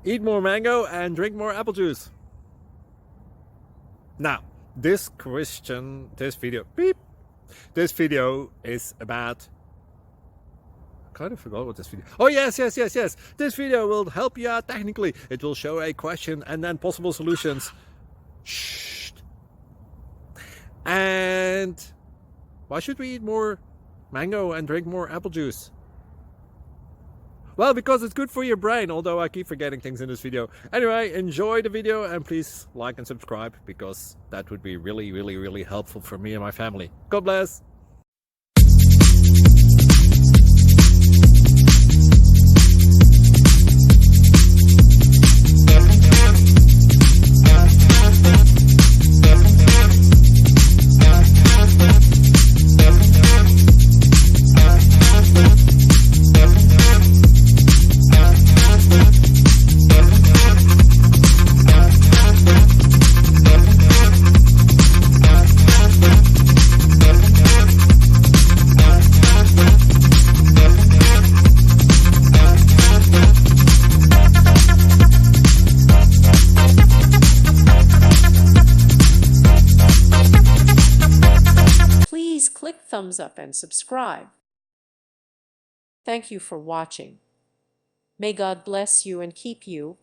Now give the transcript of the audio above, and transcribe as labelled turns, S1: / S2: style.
S1: Eat more mango and drink more apple juice. Now, this video is about, I kind of forgot what this video. Oh yes. This video will help you out technically. It will show a question and then possible solutions. Shh. And why should we eat more mango and drink more apple juice? Well, because it's good for your brain, although I keep forgetting things in this video. Anyway, enjoy the video and please like and subscribe, because that would be really helpful for me and my family. God bless!
S2: Please click thumbs up and subscribe. Thank you for watching. May God bless you and keep you.